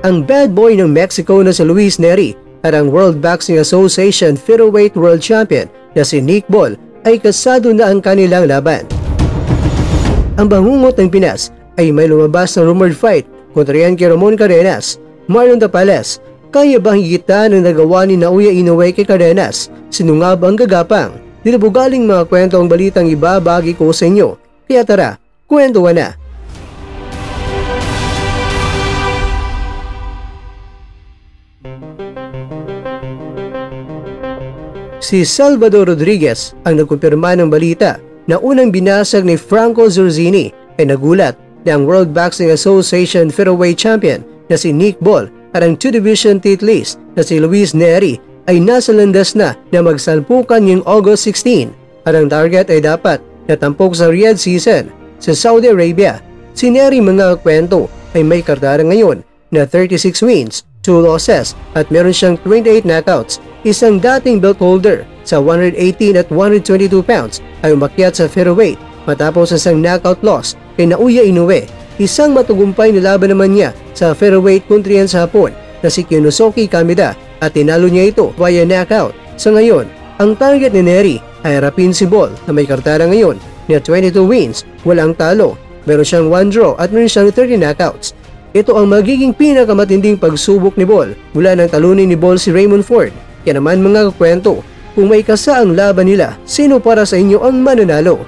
Ang bad boy ng Mexico na si Luis Nery at ang World Boxing Association Featherweight World Champion na si Nick Ball ay kasado na ang kanilang laban. Ang bangungot ng Pinas ay may lumabas na rumored fight kontra yan kay Ramon Cadenas. Marlon Tapales, kaya bang higitan ang nagawa ni Naoya Inoue kay Cadenas? Sino nga ba ang gagapang? Dinabugaling mga kwento ang balitang ibabagi ko sa inyo. Kaya tara, kwentuhan na! Si Salvador Rodriguez ang nagkumpirma ng balita na unang binasag ni Franco Zurzini ay nagulat na ang World Boxing Association Featherweight Champion na si Nick Ball at ang 2-division titleist na si Luis Nery ay nasa landas na magsalpukan ngayong August 16 at ang target ay dapat natampok sa Riyadh season sa Saudi Arabia. Si Nery mga kwento ay may kartara ngayon na 36 wins, 2 losses at meron siyang 28 knockouts. Isang dating belt holder sa 118 at 122 pounds ay umakyat sa featherweight matapos isang knockout loss kay Naoya Inoue. Isang matagumpay na laban naman niya sa featherweight kontra yan sa Hapon na si Kinosuke Kameda at tinalo niya ito via knockout. Sa ngayon, ang target ni Nery ay harapin si Ball na may kartara ngayon na 22 wins, walang talo, meron siyang 1 draw at meron siyang 30 knockouts. Ito ang magiging pinakamatinding pagsubok ni Ball mula nang talunin ni Ball si Raymond Ford. Kaya naman mga kakwento, kung may kasa ang laban nila, sino para sa inyo ang mananalo?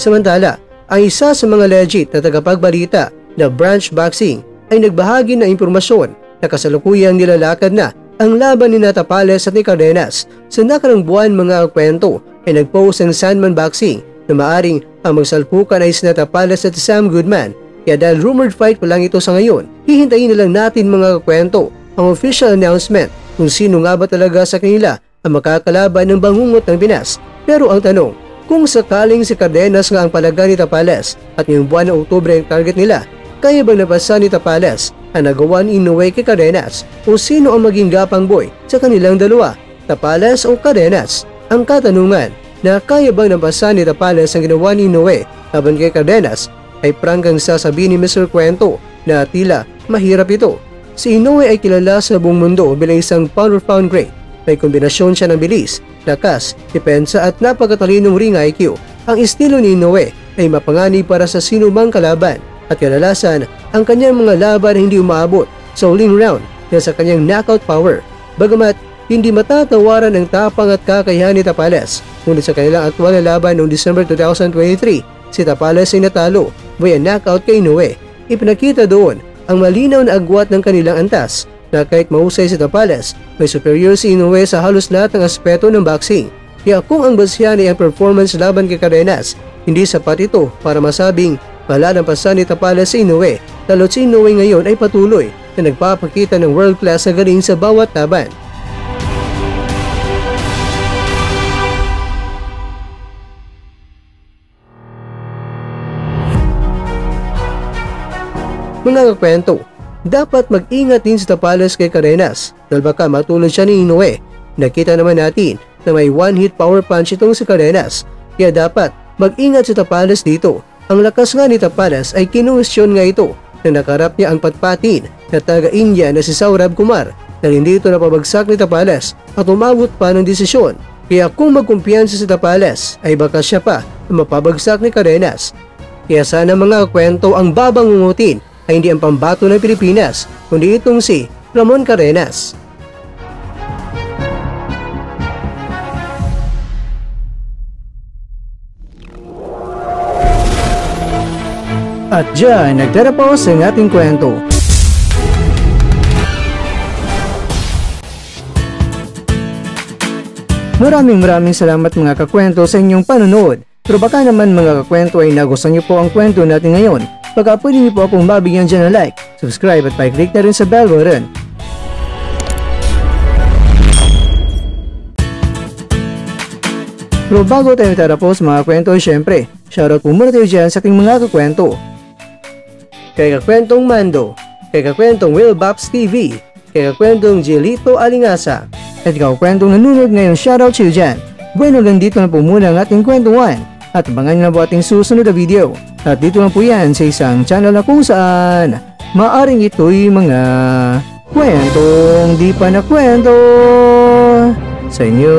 Samantala, ang isa sa mga legit na tagapagbalita na Branch Boxing ay nagbahagi ng impormasyon na kasalukuyang nilalakad na ang laban ni Tapales at ni Cadenas. Sa nakarang buwan mga kwento ay nagpost ng Sandman Boxing na maaring ang magsalpukan ay si Tapales at Sam Goodman. Kaya dahil rumored fight pa lang ito sa ngayon, hihintayin na lang natin mga kwento ang official announcement kung sino nga ba talaga sa kanila ang makakalaban ng bangungot ng Pinas. Pero ang tanong, kung sakaling si Cadenas nga ang palaga ni Tapales at ngayong buwan ng Oktubre ang target nila, kaya bang nabasa ni Tapales ang nagawa ni Inoue kay Cadenas o sino ang maging gapang boy sa kanilang dalawa, Tapales o Cadenas? Ang katanungan na kaya bang nabasa ni Tapales ang ginawa ni Inoue laban kay Cadenas ay prangkang sasabihin ni Mr. Kwento na tila mahirap ito. Si Inoue ay kilala sa buong mundo bilang isang pound-for-pound great. May kombinasyon siya ng bilis, lakas, depensa at napakatalinong ring IQ. Ang estilo ni Inoue ay mapanganib para sa sinumang kalaban at kadalasan ang kanyang mga laban ay hindi umaabot sa huling round dahil sa kanyang knockout power. Bagamat hindi matatawaran ang tapang at kakayahan ni Tapales, ngunit sa kanilang aktwal na laban noong December 2023, si Tapales ay natalo via knockout kay Inoue. Ipinakita doon ang malinaw na agwat ng kanilang antas na kahit mahusay si Tapales, may superior si Inoue sa halos lahat ng aspeto ng boxing. Kaya kung ang basyan ay ang performance laban kay Cadenas, hindi sapat ito para masabing malalampasan ni Tapales si Inoue, lalo't si Inoue ngayon ay patuloy na nagpapakita ng world-class na galing sa bawat laban. Mga kakwento, dapat mag-ingat din si Tapales kay Cadenas dahil baka matulad siya ni Inoue. Nakita naman natin na may one-hit power punch itong si Cadenas, kaya dapat mag-ingat si Tapales dito. Ang lakas nga ni Tapales ay kinuwestiyon nga ito na nakarap niya ang patpatin na taga-India na si Saurabh Kumar dahil hindi ito napabagsak ni Tapales at umabot pa ng desisyon. Kaya kung magkumpiyansa si Tapales ay baka siya pa na mapabagsak ni Cadenas. Kaya sana mga kwento ang babangungutin ay hindi ang pambato ng Pilipinas kundi itong si Ramon Cadenas. At dyan, nagtatapos ang ating kwento. Maraming salamat mga kakwento sa inyong panonood. Pero baka naman mga kakwento ay nagustuhan niyo po ang kwento natin ngayon. Baka pwede niyo po akong mabigyan dyan ng like, subscribe at pa-click na rin sa bell button. Pero bago tayo tatapos mga kwento, syempre, shoutout po muna tayo dyan sa ating mga kakwento. kay kakwentong Mando, kay kakwentong Will Bops TV, kay kakwentong Jelito Alingasa, at kakwentong nanonood ngayon, shoutout to you dyan. Bueno, hanggang dito na po muna ang ating kwentuhan at abangan nyo na po ating susunod na video. At dito lang po yan sa isang channel na kung saan maaring ito'y mga kwentong di pa na kwento sa inyo.